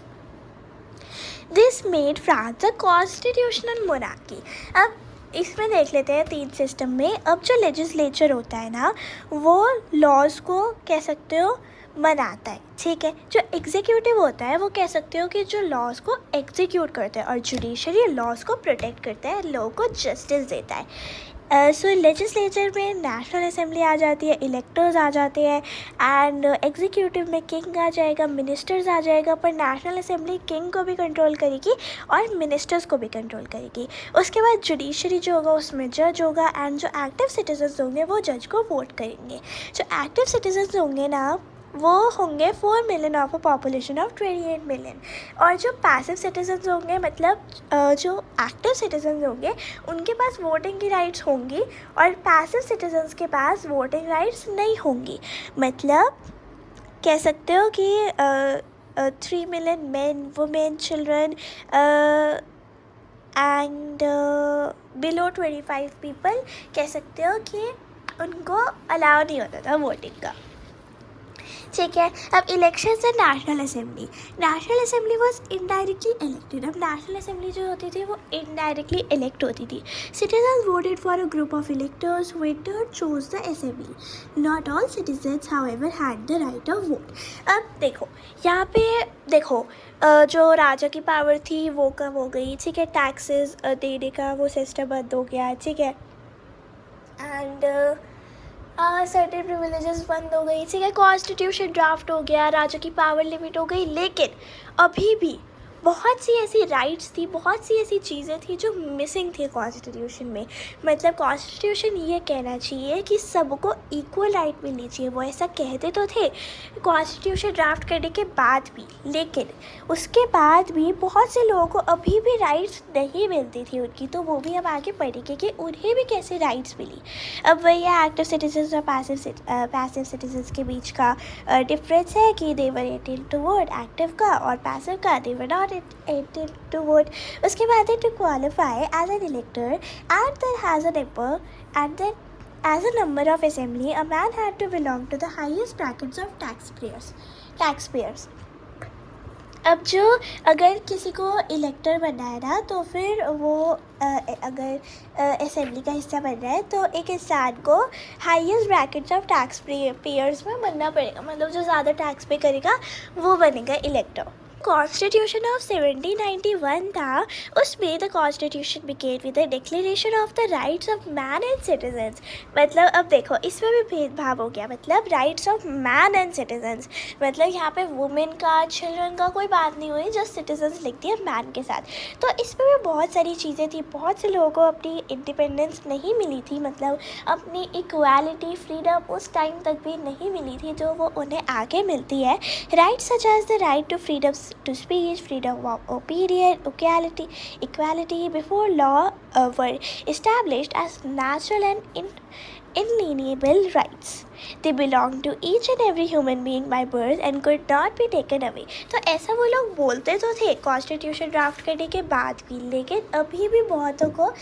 This made France a constitutional monarchy. अब इसमें देख लेते हैं 3 सिस्टम में. अब जो लेजिस्लेचर होता है ना वो लॉज को कह सकते हो बनाता है. ठीक है, जो एग्जीक्यूटिव होता है वो कह सकते हो कि जो लॉज को एग्जीक्यूट करता है, और जुडिशरी लॉज को प्रोटेक्ट करता है, लोगों को जस्टिस देता है. सो लेजिस्लेचर में नेशनल असेंबली आ जाती है, इलेक्टर्स आ जाते हैं, एंड एग्जीक्यूटिव में किंग आ जाएगा, मिनिस्टर्स आ जाएगा, पर नेशनल असेंबली किंग को भी कंट्रोल करेगी और मिनिस्टर्स को भी कंट्रोल करेगी। उसके बाद जुडिशरी जो होगा उसमें जज होगा, एंड जो एक्टिव सिटीजन्स होंगे वो जज को वोट करेंगे। जो एक्टिव सिटीजन्स होंगे ना वो होंगे 4 million of a population of 28 million. और जो पैसिव सिटीजन्स होंगे मतलब जो एक्टिव सिटीजन्स होंगे उनके पास वोटिंग की राइट्स होंगी और पैसिव सिटीजन्स के पास वोटिंग राइट्स नहीं होंगी। मतलब कह सकते हो कि 3 million main, women, children and below 25 people कह सकते हो कि उनको अलाउ नहीं होता था वोटिंग का। ठीक है, अब elections and national assembly. National assembly was indirectly elected. अब नेशनल असेंबली जो होती थी वो इनडायरेक्टली इलेक्ट होती थी। Citizens voted for a group of electors who in turn chose the assembly. Not all citizens however had the right of vote. अब देखो यहाँ पे देखो जो राजा की पावर थी वो कम हो गई। ठीक है, टैक्सेस देने का वो सिस्टम बंद हो गया। ठीक है, एंड सर्टेन प्रिविलेजेस बंद हो गई। ठीक है, कॉन्स्टिट्यूशन ड्राफ्ट हो गया, राजा की पावर लिमिट हो गई, लेकिन अभी भी बहुत सी ऐसी राइट्स थी, बहुत सी ऐसी चीज़ें थी जो मिसिंग थी कॉन्स्टिट्यूशन में। मतलब कॉन्स्टिट्यूशन ये कहना चाहिए कि सबको इक्वल राइट मिलनी चाहिए, वो ऐसा कहते तो थे कॉन्स्टिट्यूशन ड्राफ्ट करने के बाद भी, लेकिन उसके बाद भी बहुत से लोगों को अभी भी राइट्स नहीं मिलती थी उनकी। तो वो भी हम आगे पढ़ेंगे कि उन्हें भी कैसे राइट्स मिली। अब वही एक्टिव सिटीजन्स और पैसिव सिटीजन्स के बीच का डिफरेंस है कि they were able to vote, active का, और पैसिव का they were not able to vote. उसके बाद है to qualify as an elector and there has a number, and then as a member of assembly a man had to belong to the highest brackets of taxpayers. अब जो अगर किसी को इलेक्टर बनना है ना तो फिर वो अगर असेंबली का हिस्सा बन रहा है तो एक इंसान को highest brackets of tax payers में बनना पड़ेगा। मतलब जो ज़्यादा टैक्स पे करेगा वो बनेगा इलेक्टर। कॉन्स्टिट्यूशन ऑफ 1791 था, उसमें the constitution began with the declaration of the rights of man and citizens. मतलब अब देखो इसमें भी भेदभाव हो गया। मतलब rights of man and citizens मतलब यहाँ पे वुमेन का, चिल्ड्रन का कोई बात नहीं हुई, जस्ट सिटीजन्स लिख दिया मैन के साथ। तो इसमें भी बहुत सारी चीज़ें थी, बहुत से लोगों को अपनी इंडिपेंडेंस नहीं मिली थी, मतलब अपनी इक्वालिटी, फ्रीडम उस टाइम तक भी नहीं मिली थी जो वो उन्हें आगे मिलती है। Rights such as the right to freedom to speech, freedom of opinion, equality before law were established as natural and inalienable rights. They belong to each and every human being by birth and could not be taken away. तो ऐसा वो लोग बोलते तो थे कॉन्स्टिट्यूशन ड्राफ्ट करने के बाद भी, लेकिन अभी भी बहुतों को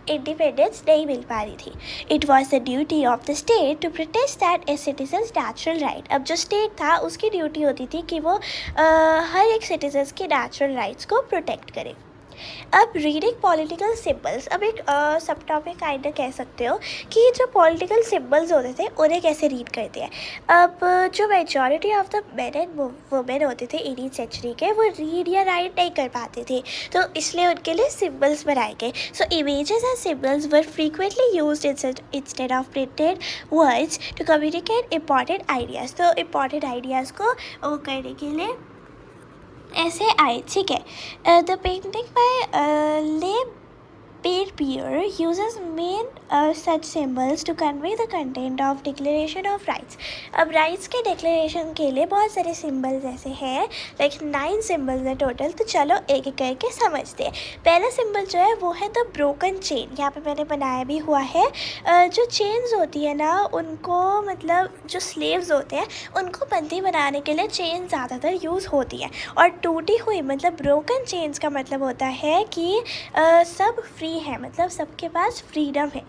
इंडिपेंडेंस नहीं मिल पा रही थी। It was the duty of the state to protect that a citizens natural right. अब जो स्टेट था उसकी ड्यूटी होती थी कि वो हर एक सिटीजन्स के नेचुरल राइट्स को प्रोटेक्ट करे। अब रीडिंग पॉलिटिकल सिम्बल्स, अब एक सब टॉपिक काइंड कह सकते हो कि जो पॉलिटिकल सिम्बल्स होते थे उन्हें कैसे रीड करते हैं। अब जो majority of the main and women होते थे 18th सेंचुरी के, वो रीड या राइट नहीं कर पाते थे, तो इसलिए उनके लिए सिम्बल्स बनाए गए। So images and symbols were frequently used instead of printed words to communicate important ideas. तो इंपॉर्टेंट आइडियाज़ को वो करने के लिए ऐसे आए। ठीक है, the painting by Le Beer uses main such symbols to convey the content of Declaration of Rights. अब राइट्स के डिक्लेरेशन के लिए बहुत सारे सिम्बल्स ऐसे हैं, लाइक 9 सिम्बल्स है टोटल। तो चलो एक एक करके समझते हैं। पहला सिम्बल जो है वो है द ब्रोकन चेन, यहाँ पे मैंने बनाया भी हुआ है। जो चेन्स होती है ना उनको, मतलब जो स्लेव्स होते हैं उनको बंदी बनाने के लिए चेन ज़्यादातर यूज़ होती है। और टूटी हुई मतलब ब्रोकन चेन्स का मतलब होता है कि सब फ्री है, मतलब सबके पास फ्रीडम है।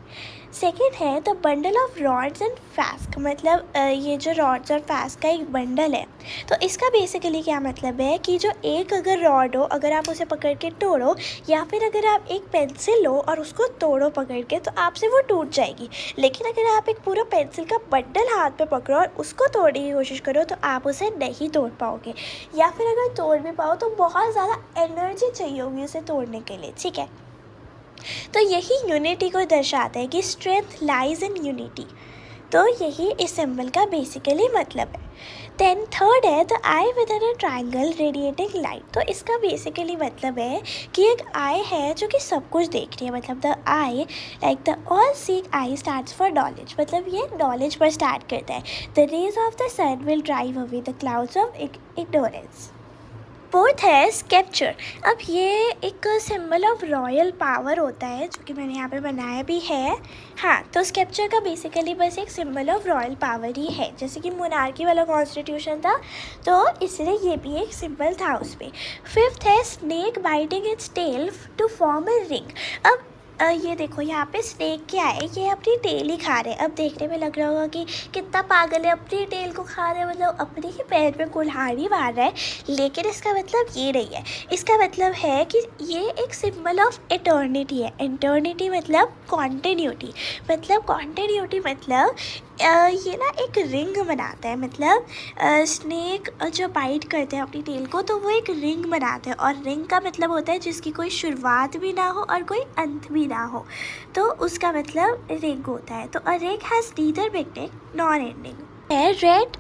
सेकेंड है the bundle of rods and fasces, मतलब ये जो रॉड्स और फास्क का एक बंडल है। तो इसका बेसिकली क्या मतलब है कि जो एक अगर रॉड हो, अगर आप उसे पकड़ के तोड़ो, या फिर अगर आप एक पेंसिल लो और उसको तोड़ो पकड़ के, तो आपसे वो टूट जाएगी। लेकिन अगर आप एक पूरा पेंसिल का बंडल हाथ पे पकड़ो और उसको तोड़ने की कोशिश करो तो आप उसे नहीं तोड़ पाओगे, या फिर अगर तोड़ भी पाओ तो बहुत ज़्यादा एनर्जी चाहिए होगी उसे तोड़ने के लिए। ठीक है, तो यही यूनिटी को दर्शाता है कि स्ट्रेंथ लाइज इन यूनिटी। तो यही इस सिंबल का बेसिकली मतलब है। देन थर्ड है the I with in a triangle radiating light. तो इसका बेसिकली मतलब है कि एक आई है जो कि सब कुछ देख रही है, मतलब the eye like the all seek eye starts for knowledge, मतलब ये नॉलेज पर स्टार्ट करता है। The rays of the sun will drive away the clouds of ignorance. Fourth है स्केप्चर। अब ये एक सिंबल ऑफ रॉयल पावर होता है जो कि मैंने यहाँ पे बनाया भी है। हाँ, तो स्केप्चर का बेसिकली बस एक सिंबल ऑफ रॉयल पावर ही है, जैसे कि मोनार्की वाला कॉन्स्टिट्यूशन था तो इसलिए ये भी एक सिंबल था उस पर। फिफ्थ है snake biting its tail to form a ring. अब ये देखो यहाँ पे स्नेक क्या है, ये अपनी टेल ही खा रहे हैं। अब देखने में लग रहा होगा कि कितना पागल है, अपनी टेल को खा रहे हैं, मतलब अपने ही पैर पे कुल्हाड़ी मार रहा है, लेकिन इसका मतलब ये नहीं है। इसका मतलब है कि ये एक सिंबल ऑफ इटर्निटी है। इटर्निटी मतलब कॉन्टिन्यूटी, मतलब ये ना एक रिंग बनाता है, मतलब स्नेक जो बाइट करते हैं अपनी टेल को तो वो एक रिंग बनाते हैं, और रिंग का मतलब होता है जिसकी कोई शुरुआत भी ना हो और कोई अंत भी ना हो, तो उसका मतलब रिंग होता है। तो a ring has neither beginning nor ending. Red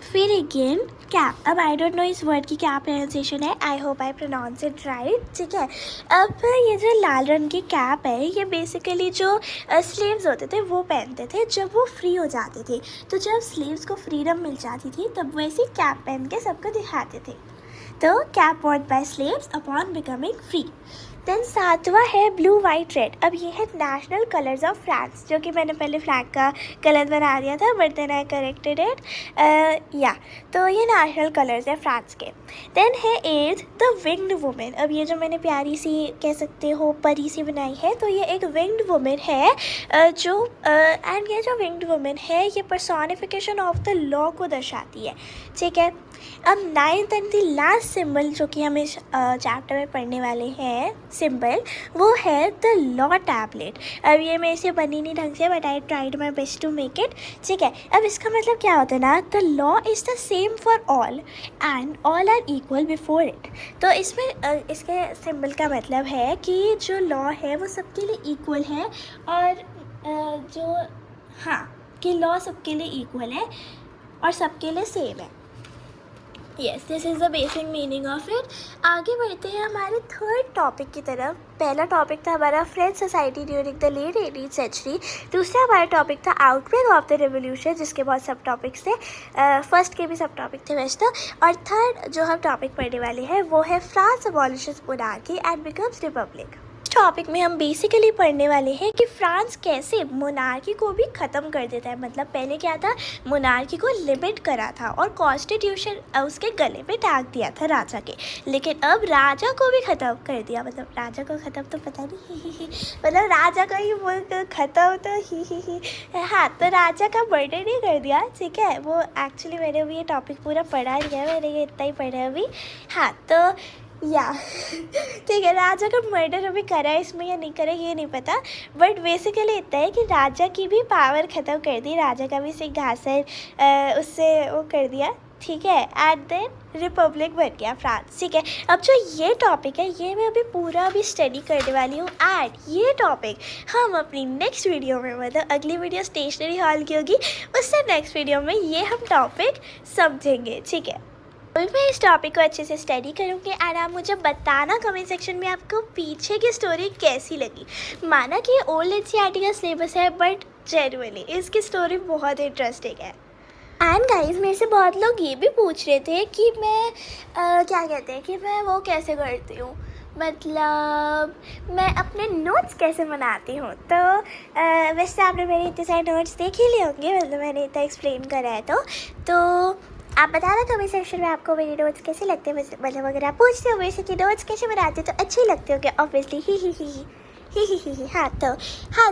फिर अगेन कैप। अब आई डोंट नो इस वर्ड की क्या प्रोनाउंसिएशन है, I hope I pronounce it right, ठीक है। अब ये जो लाल रंग की कैप है ये बेसिकली जो स्लेव्स होते थे वो पहनते थे जब वो फ्री हो जाते थे। तो जब स्लेव्स को फ्रीडम मिल जाती थी तब वो ऐसी कैप पहन के सबको दिखाते थे। तो cap worn by slaves upon becoming free. Then सातवां है ब्लू वाइट रेड। अब ये है नेशनल कलर्स ऑफ फ्रांस, जो कि मैंने पहले फ्लैग का कलर बना दिया था but then I corrected it. तो ये नेशनल कलर्स है फ्रांस के। देन है एथ द विंग्ड वुमेन। अब ये जो मैंने प्यारी सी कह सकते हो परी सी बनाई है, तो ये एक विंग्ड वुमेन है एंड ये जो विंग्ड वुमेन है ये पर्सोनिफिकेशन ऑफ द लॉ को दर्शाती है, ठीक है। अब ninth and the last symbol जो कि हम इस चैप्टर में पढ़ने वाले हैं सिंबल, वो है द लॉ टैबलेट। अब ये मेरे से बनी नहीं ढंग से but I tried my best to make it, ठीक है। अब इसका मतलब क्या होता है ना, the law is the same for all and all are equal before it. तो इसमें इसके सिंबल का मतलब है कि जो लॉ है वो सबके लिए इक्वल है, और कि लॉ सबके लिए इक्वल है और सबके लिए सेम है। Yes, this is the basic meaning of it. आगे बढ़ते हैं हमारे थर्ड टॉपिक की तरफ। पहला टॉपिक था हमारा French society during the late 18th century. दूसरा हमारा टॉपिक था आउटब्रेक ऑफ द रेवोल्यूशन, जिसके बहुत सब टॉपिक्स थे, फर्स्ट के भी सब टॉपिक थे वैसे तो। और थर्ड जो हम टॉपिक पढ़ने वाले हैं वो है France अबॉलिशेस monarchy and becomes Republic. Topic में हम बेसिकली पढ़ने वाले हैं कि फ्रांस कैसे मोनार्की को भी ख़त्म कर देता है। मतलब पहले क्या था, मोनार्की को लिमिट करा था और कॉन्स्टिट्यूशन उसके गले पे टांग दिया था राजा के, लेकिन अब राजा को भी ख़त्म कर दिया। मतलब राजा को ख़त्म तो पता नहीं मतलब राजा का ही मुल्क ख़त्म तो ही। हाँ, तो राजा का मर्डर नहीं कर दिया, ठीक है। वो एक्चुअली मैंने अभी ये टॉपिक पूरा पढ़ा नहीं है, मैंने ये इतना ही पढ़ा है अभी। हाँ, तो ठीक है, राजा का मर्डर अभी करा है इसमें या नहीं करा ये नहीं पता, बट बेसिकली इतना है कि राजा की भी पावर ख़त्म कर दी, राजा का भी सिंहासन उससे वो कर दिया, ठीक है। एंड देन रिपब्लिक बन गया फ्रांस, ठीक है। अब जो ये टॉपिक है ये मैं अभी पूरा भी स्टडी करने वाली हूँ, एंड ये टॉपिक हम अपनी नेक्स्ट वीडियो में, मतलब अगली वीडियो स्टेशनरी हॉल की होगी, उससे नेक्स्ट वीडियो में ये हम टॉपिक समझेंगे, ठीक है। अभी मैं इस टॉपिक को अच्छे से स्टडी करूँगी एंड आप मुझे बताना कमेंट सेक्शन में आपको पीछे की स्टोरी कैसी लगी। माना कि ये ओल्ड NCERT का सिलेबस है बट जेन्युइनली इसकी स्टोरी बहुत इंटरेस्टिंग है। एंड गाइस, मेरे से बहुत लोग ये भी पूछ रहे थे कि मैं क्या कहते हैं कि मैं वो कैसे करती हूँ, मतलब मैं अपने नोट्स कैसे बनाती हूँ। तो वैसे आपने मेरे इतने सारे नोट्स देख ही लिए होंगे, मतलब मैंने इतना एक्सप्लेन करा है तो आप बताना कमेंट सेक्शन में आपको मेरे नोट्स कैसे लगते हैं। मतलब अगर आप पूछते हो मेरे से कि नोट्स कैसे बनाते हो तो अच्छे लगते हो क्या, ऑब्वियसली ही। हाँ,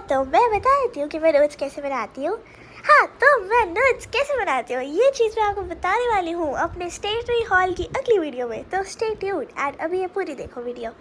तो मैं बता देती हूँ कि मैं नोट्स कैसे बनाती हूँ। हाँ, तो मैं नोट्स कैसे बनाती हूँ ये चीज़ मैं आपको बताने वाली हूँ अपने स्टेशनरी हॉल की अगली वीडियो में, तो स्टे ट्यून्ड एंड अभी ये पूरी देखो video.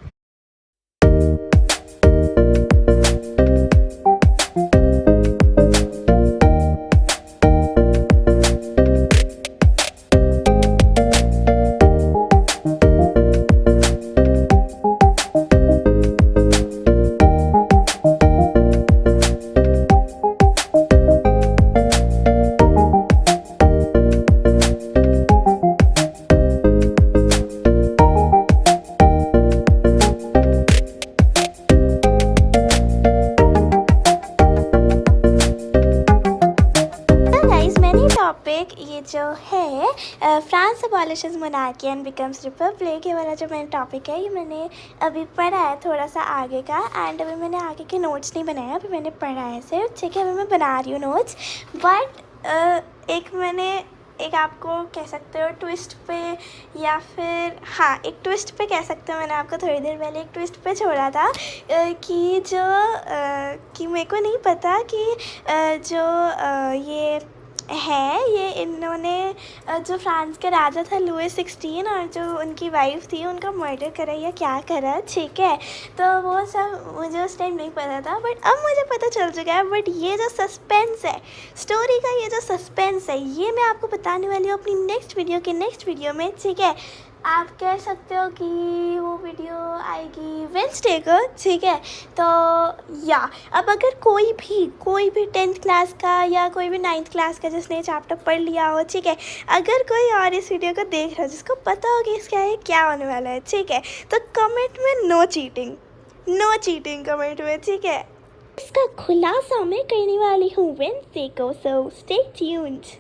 France अबॉलिशेस monarchy and becomes Republic, ये वाला जो मेरा टॉपिक है ये मैंने अभी पढ़ा है थोड़ा सा आगे का, एंड अभी मैंने आगे के नोट्स नहीं बनाए, अभी मैंने पढ़ा है सिर्फ, ठीक है। अभी मैं बना रही हूँ नोट्स, बट एक आपको कह सकते हो ट्विस्ट पे, या फिर हाँ एक ट्विस्ट पे कह सकते हो, मैंने आपको थोड़ी देर पहले एक ट्विस्ट पे छोड़ा था कि मेरे को नहीं पता कि ये है, ये इन्होंने जो फ्रांस का राजा था लुई 16 और जो उनकी वाइफ थी उनका मर्डर करा या क्या करा, ठीक है। तो वो सब मुझे उस टाइम नहीं पता था, बट अब मुझे पता चल चुका है। बट ये जो सस्पेंस है स्टोरी का, ये जो सस्पेंस है, ये मैं आपको बताने वाली हूँ अपनी नेक्स्ट वीडियो में, ठीक है। आप कह सकते हो कि वो वीडियो आएगी वेंसडे को, ठीक है। तो या अब अगर कोई भी 10th क्लास का या कोई भी 9th क्लास का जिसने चैप्टर पढ़ लिया हो, ठीक है, अगर कोई और इस वीडियो को देख रहा हो जिसको पता हो कि इसका ये क्या होने वाला है, ठीक है, तो कमेंट में नो चीटिंग कमेंट में, ठीक है। इसका खुलासा मैं करने वाली हूँ वेंसडे को, so stay tuned.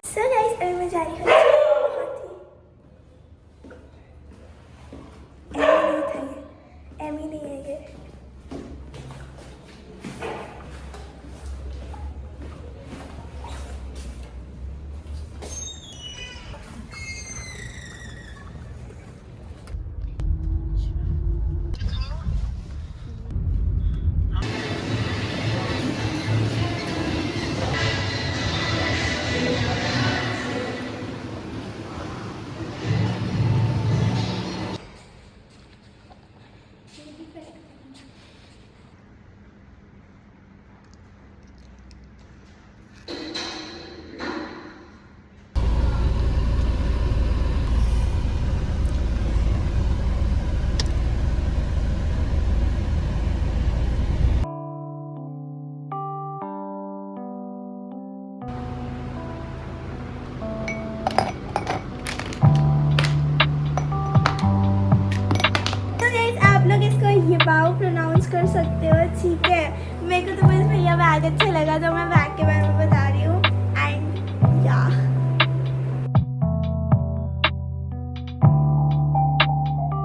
So guys, अभी मैं जा रही हूँ एमी नहीं है ये। ये वाव प्रोनाउंस कर सकते हो, ठीक है। मेरे को तो बस भैया बैग अच्छा लगा तो मैं बैग के